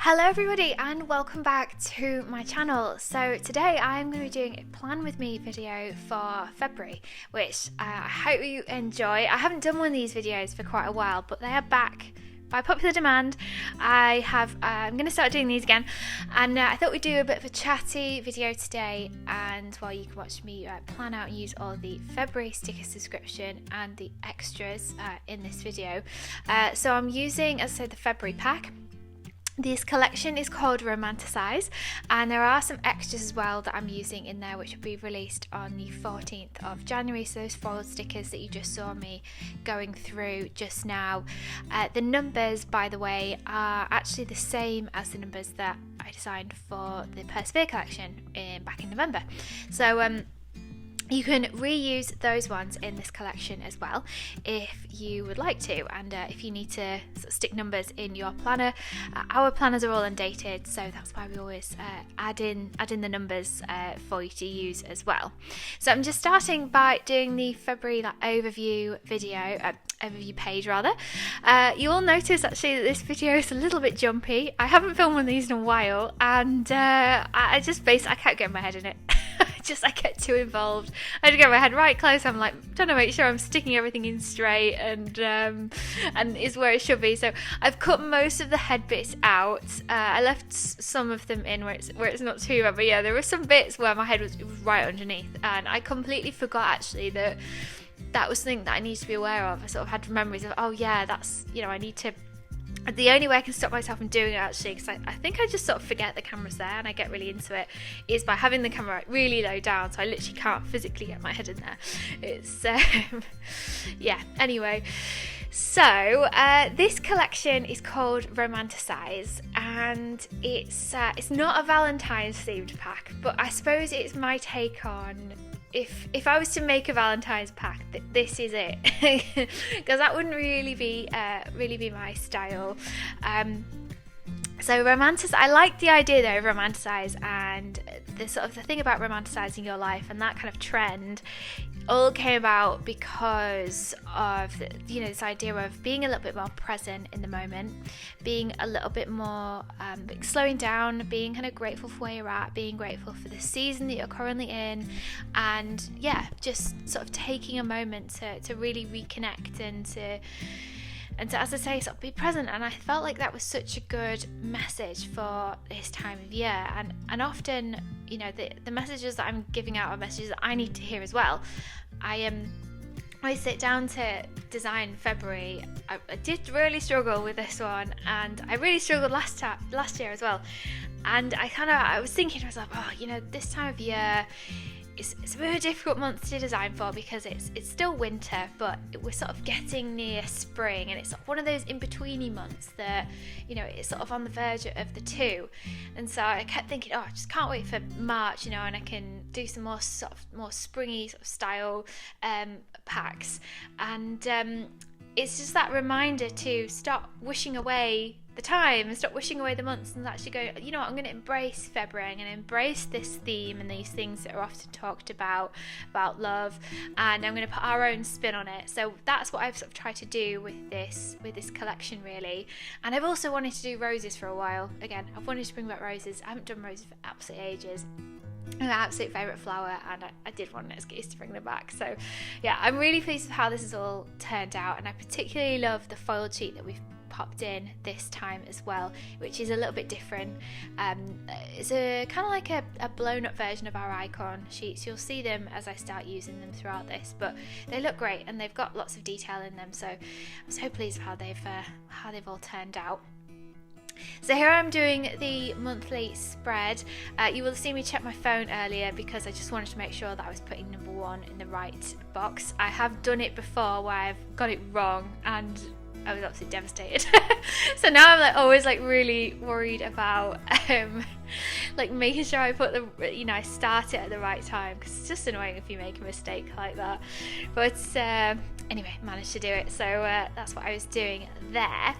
Hello everybody and welcome back to my channel. So today I'm going to be doing a plan with me video for February, which I hope you enjoy. I haven't done one of these videos for quite a while, but they are back by popular demand. I'm going to start doing these again, and I thought we'd do a bit of a chatty video today, and you can watch me plan out and use all the February sticker subscription and the extras in this video. So I'm using, as I said, the February pack. This collection is called Romanticize, and there are some extras as well that I'm using in there, which will be released on the 14th of January. So those foiled stickers that you just saw me going through just now. The numbers, by the way, are actually the same as the numbers that I designed for the Persevere collection back in November. So you can reuse those ones in this collection as well if you would like to, and if you need to sort of stick numbers in your planner. Our planners are all undated, so that's why we always add in the numbers for you to use as well. So I'm just starting by doing the February overview video, overview page rather. You will notice actually that this video is a little bit jumpy. I haven't filmed one of these in a while, and I can't get my head in it. I get too involved. I had to get my head right close. I'm like trying to make sure I'm sticking everything in straight and is where it should be. So I've cut most of the head bits out. I left some of them in where it's not too bad. But yeah, there were some bits where my head was right underneath, and I completely forgot actually that was something that I need to be aware of. I sort of had memories of, oh yeah, that's, I need to. The only way I can stop myself from doing it, actually, because I think I just sort of forget the camera's there and I get really into it, is by having the camera really low down, so I literally can't physically get my head in there. It's yeah, anyway. So this collection is called Romanticize, and it's not a Valentine's themed pack, but I suppose it's my take on, if I was to make a Valentine's pack, this is it, because that wouldn't really be my style. So I like the idea though of romanticize, and the thing about romanticizing your life and that kind of trend all came about because of this idea of being a little bit more present in the moment, being a little bit more slowing down, being kind of grateful for where you're at, being grateful for the season that you're currently in, and yeah, just sort of taking a moment to really reconnect and to, as I say, sort of be present. And I felt like that was such a good message for this time of year, and often the messages that I'm giving out are messages that I need to hear as well. I sit down to design February. I did really struggle with this one, and I really struggled last year as well. And I was thinking to myself, this time of year, it's a bit of a difficult month to design for, because it's still winter, but we're sort of getting near spring, and it's one of those in-betweeny months that, it's sort of on the verge of the two. And so I kept thinking, I just can't wait for March, and I can do some more springy sort of style packs. And it's just that reminder to stop wishing away the time and stop wishing away the months, and actually go, I'm going to embrace February. I'm going to embrace this theme and these things that are often talked about love, and I'm going to put our own spin on it. So that's what I've sort of tried to do with this collection, really. And I've also wanted to do roses for a while. Again, I've wanted to bring back roses. I haven't done roses for absolute ages. My absolute favourite flower, and I did want an excuse to bring them back. So yeah, I'm really pleased with how this has all turned out, and I particularly love the foiled sheet that we've popped in this time as well, which is a little bit different. It's a kind of like a blown up version of our icon sheets. You'll see them as I start using them throughout this, but they look great and they've got lots of detail in them, so I'm so pleased with how they've all turned out. So here I'm doing the monthly spread. You will have seen me check my phone earlier, because I just wanted to make sure that I was putting number 1 in the right box. I have done it before where I've got it wrong, and I was absolutely devastated. So now I'm always really worried about making sure I put I start it at the right time, because it's just annoying if you make a mistake like that. But anyway, managed to do it. So that's what I was doing there.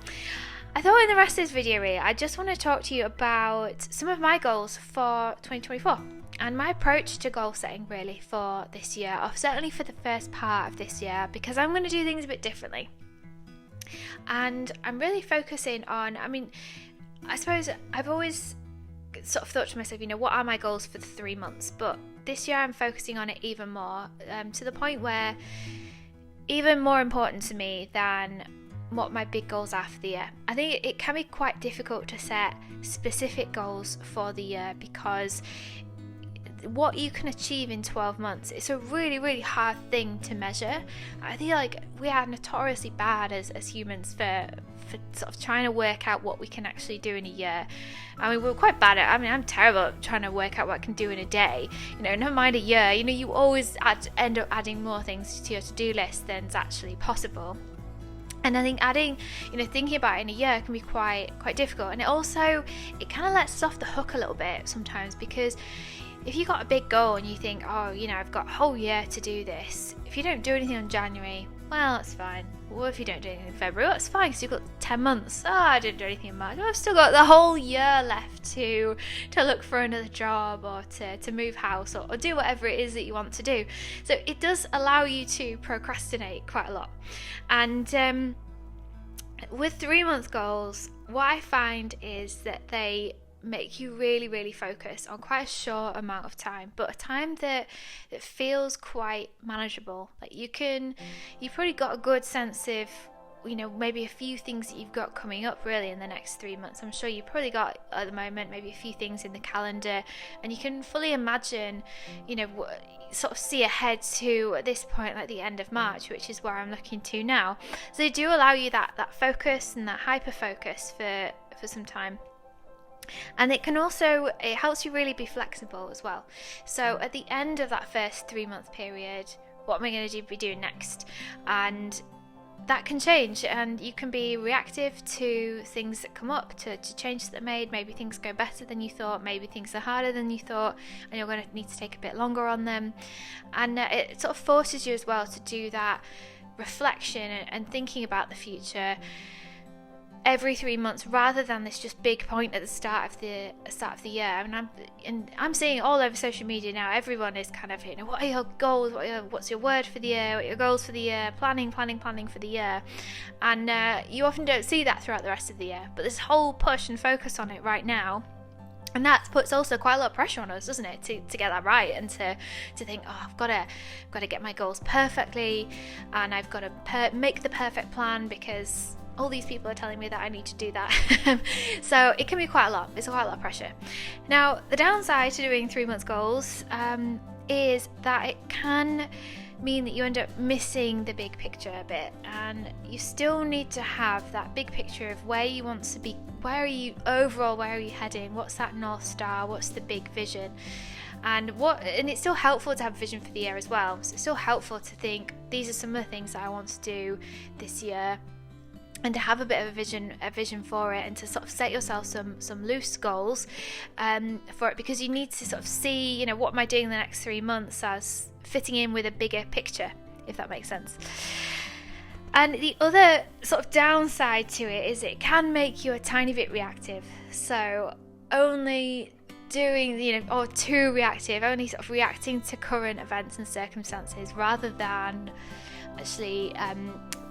I thought in the rest of this video really, I just want to talk to you about some of my goals for 2024 and my approach to goal setting really for this year, or certainly for the first part of this year, because I'm going to do things a bit differently. And I'm really focusing on, I suppose I've always sort of thought to myself, what are my goals for the 3 months? But this year I'm focusing on it even more, to the point where even more important to me than what my big goals are for the year. I think it can be quite difficult to set specific goals for the year, because what you can achieve in 12 months, it's a really, really hard thing to measure. I feel like we are notoriously bad as humans for sort of trying to work out what we can actually do in a year. I mean, we're quite bad at, I'm terrible at trying to work out what I can do in a day. Never mind a year, you always end up adding more things to your to-do list than's actually possible. And I think thinking about it in a year can be quite difficult. And it kind of lets us off the hook a little bit sometimes, because if you've got a big goal and you think, I've got a whole year to do this, if you don't do anything in January, well, that's fine. What if you don't do anything in February? Well, that's fine, because you've got 10 months. I didn't do anything in March. Well, I've still got the whole year left to look for another job, or to move house, or do whatever it is that you want to do. So it does allow you to procrastinate quite a lot. And with 3-month goals, what I find is that they make you really, really focus on quite a short amount of time, but a time that feels quite manageable. Like you've probably got a good sense of, maybe a few things that you've got coming up really in the next 3 months. I'm sure you've probably got at the moment maybe a few things in the calendar, and you can fully imagine, sort of see ahead to at this point, like the end of March, which is where I'm looking to now. So they do allow you that focus and that hyper focus for some time. And it helps you really be flexible as well. So at the end of that first 3-month period, what am I going to be doing next? And that can change, and you can be reactive to things that come up, to changes that are made. Maybe things go better than you thought, maybe things are harder than you thought, and you're going to need to take a bit longer on them. And it sort of forces you as well to do that reflection and thinking about the future every 3 months, rather than this just big point at the start of the year. I mean, I'm seeing all over social media now, everyone is kind of, what are your goals? What's your word for the year? What are your goals for the year? Planning for the year. And you often don't see that throughout the rest of the year. But this whole push and focus on it right now, and that puts also quite a lot of pressure on us, doesn't it, to get that right, and to think, I've got to get my goals perfectly, and I've got to make the perfect plan, because all these people are telling me that I need to do that. So it can be quite a lot. It's quite a lot of pressure. Now, the downside to doing 3-month goals is that it can mean that you end up missing the big picture a bit, and you still need to have that big picture of where you want to be, where are you heading, what's that North Star, what's the big vision. And it's still helpful to have a vision for the year as well. So it's still helpful to think, these are some of the things that I want to do this year, and to have a bit of a vision for it, and to sort of set yourself some loose goals for it, because you need to sort of see, what am I doing in the next 3 months as fitting in with a bigger picture, if that makes sense. And the other sort of downside to it is it can make you a tiny bit reactive. So only doing, or too reactive, only sort of reacting to current events and circumstances, rather than actually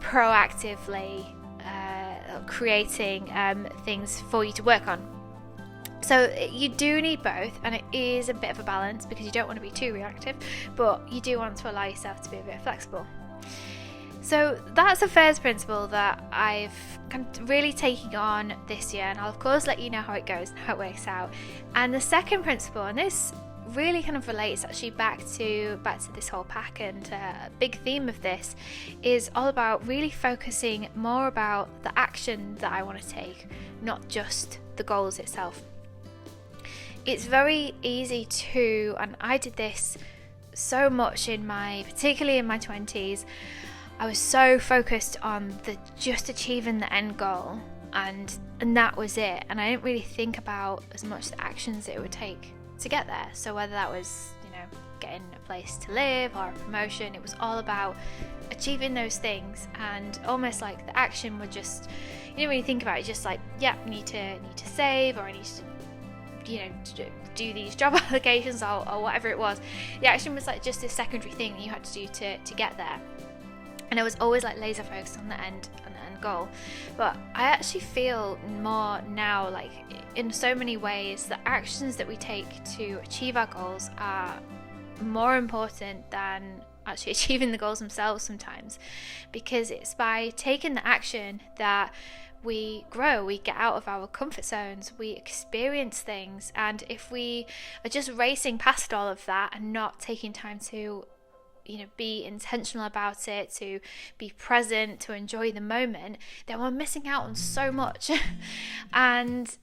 proactively creating things for you to work on. So you do need both, and it is a bit of a balance, because you don't want to be too reactive, but you do want to allow yourself to be a bit flexible. So that's the first principle that I've kind of really taken on this year, and I'll of course let you know how it goes and how it works out. And the second principle, and this really kind of relates actually back to this whole pack, and a big theme of this is all about really focusing more about the action that I want to take, not just the goals itself. It's very easy to, and I did this so much particularly in my 20s, I was so focused on just achieving the end goal, and that was it, and I didn't really think about as much the actions that it would take to get there. So whether that was, getting a place to live or a promotion, it was all about achieving those things, and almost like the action would just, you didn't really think about it, just like, yeah, I need to save, or I need to do these job applications, or whatever it was. The action was like just a secondary thing that you had to do to get there. And I was always like laser focused on the end goal. But I actually feel more now, like in so many ways, the actions that we take to achieve our goals are more important than actually achieving the goals themselves sometimes, because it's by taking the action that we grow, we get out of our comfort zones, we experience things. And if we are just racing past all of that and not taking time to be intentional about it, to be present, to enjoy the moment, then we're missing out on so much. And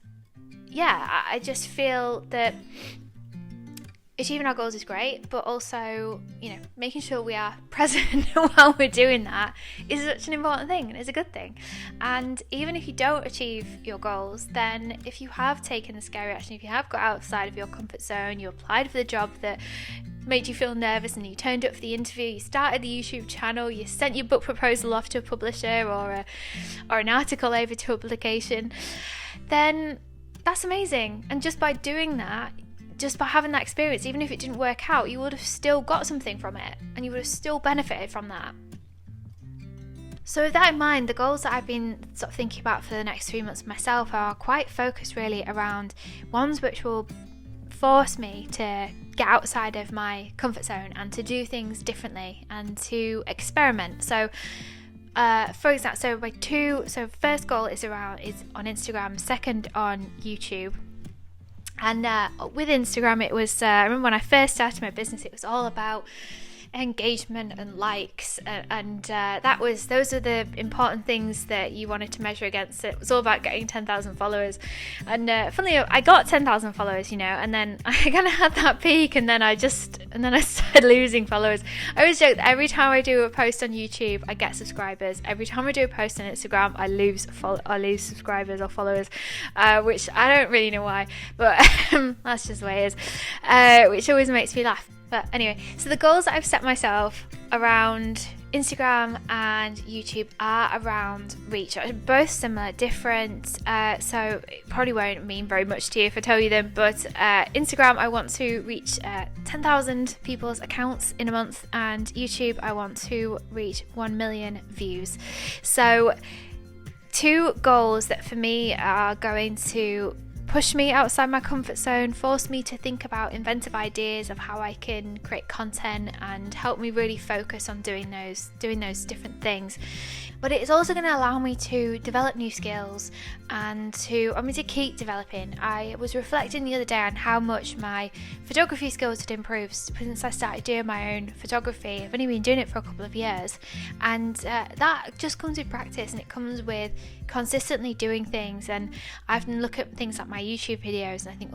yeah, I just feel that achieving our goals is great, but also, making sure we are present while we're doing that is such an important thing, and it's a good thing. And even if you don't achieve your goals, then if you have taken the scary action, if you have got outside of your comfort zone, you applied for the job that made you feel nervous and you turned up for the interview, you started the YouTube channel, you sent your book proposal off to a publisher or an article over to a publication, then that's amazing. And just by doing that, just by having that experience, even if it didn't work out, you would have still got something from it and you would have still benefited from that. So with that in mind, the goals that I've been sort of thinking about for the next 3 months myself are quite focused really around ones which will force me to get outside of my comfort zone and to do things differently and to experiment. So for example, first goal is on Instagram, second on YouTube. And with Instagram, it was, I remember when I first started my business, it was all about engagement and likes, and those are the important things that you wanted to measure against. It was all about getting 10,000 followers, and funnily I got 10,000 followers, and then I kind of had that peak, and then I started losing followers. I always joke that every time I do a post on YouTube, I get subscribers. Every time I do a post on Instagram, I lose subscribers or followers, which I don't really know why, but that's just the way it is, which always makes me laugh. But anyway, so the goals that I've set myself around Instagram and YouTube are around reach. Both similar, different, so it probably won't mean very much to you if I tell you them, but Instagram, I want to reach 10,000 people's accounts in a month, and YouTube, I want to reach 1 million views. So 2 goals that for me are going to push me outside my comfort zone, force me to think about inventive ideas of how I can create content, and help me really focus on doing those different things. But it is also going to allow me to develop new skills and to keep developing. I was reflecting the other day on how much my photography skills had improved since I started doing my own photography. I've only been doing it for a couple of years, and that just comes with practice, and it comes with consistently doing things. And I often look at things like my YouTube videos and I think,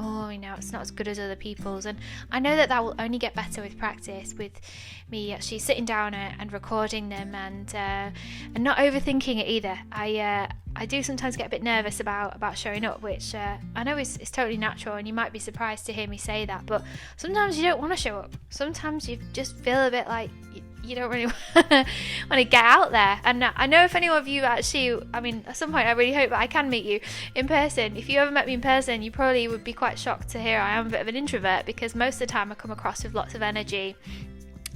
it's not as good as other people's, and I know that will only get better with practice, with me actually sitting down and recording them, and not overthinking it either. I do sometimes get a bit nervous about showing up, which I know is totally natural, and you might be surprised to hear me say that, but sometimes you don't want to show up. Sometimes you just feel a bit like you don't really want to get out there. And I know if any of you actually, at some point I really hope that I can meet you in person. If you ever met me in person, you probably would be quite shocked to hear I am a bit of an introvert, because most of the time I come across with lots of energy.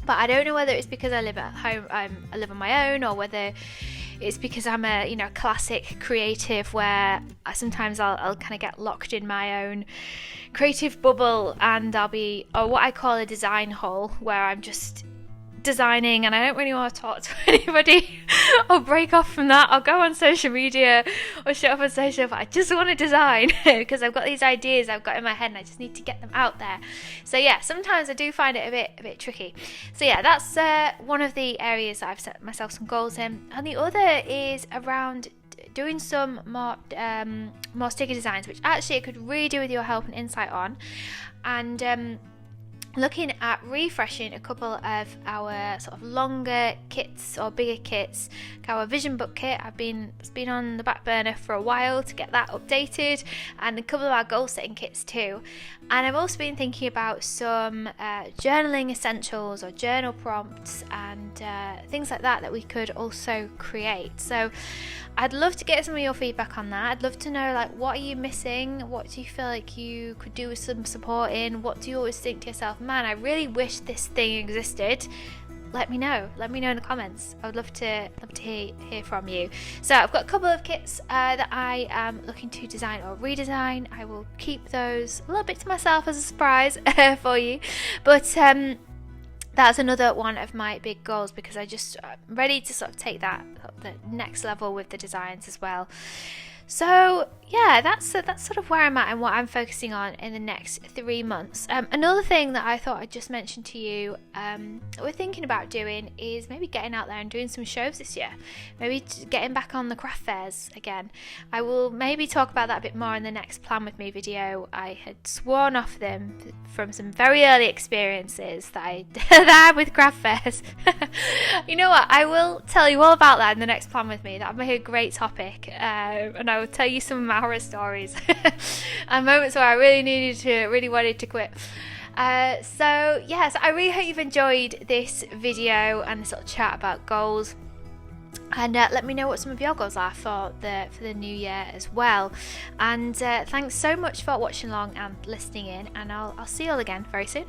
But I don't know whether it's because I live at home, I live on my own, or whether it's because I'm a classic creative where I'll kind of get locked in my own creative bubble, and I'll be what I call a design hole, where I'm just designing and I don't really want to talk to anybody or break off from that. I'll go on social media or show up on social, but I just want to design because I've got these ideas I've got in my head and I just need to get them out there. So yeah, sometimes I do find it a bit tricky. So yeah, that's one of the areas that I've set myself some goals in, and the other is around doing some more sticker designs, which actually I could really do with your help and insight on, and looking at refreshing a couple of our sort of longer kits or bigger kits. Our vision book kit, it's been on the back burner for a while to get that updated, and a couple of our goal setting kits too. And I've also been thinking about some journaling essentials or journal prompts and things like that we could also create. So I'd love to get some of your feedback on that. I'd love to know, like, what are you missing? What do you feel like you could do with some support in? What do you always think to yourself, man, I really wish this thing existed? let me know in the comments. I would love to hear from you. So I've got a couple of kits that I am looking to design or redesign. I will keep those a little bit to myself as a surprise for you, but that's another one of my big goals, because I'm ready to sort of take that the next level with the designs as well. So yeah, that's sort of where I'm at and what I'm focusing on in the next 3 months. Another thing that I thought I'd just mention to you, we're thinking about doing, is maybe getting out there and doing some shows this year. Maybe getting back on the craft fairs again. I will maybe talk about that a bit more in the next Plan With Me video. I had sworn off them from some very early experiences that I had with craft fairs. You know what? I will tell you all about that in the next Plan With Me. That would make a great topic, and I will tell you some of my horror stories and moments where I really wanted to quit. So yes, I really hope you've enjoyed this video and this little chat about goals. And let me know what some of your goals are for the new year as well. And thanks so much for watching along and listening in, and I'll see you all again very soon.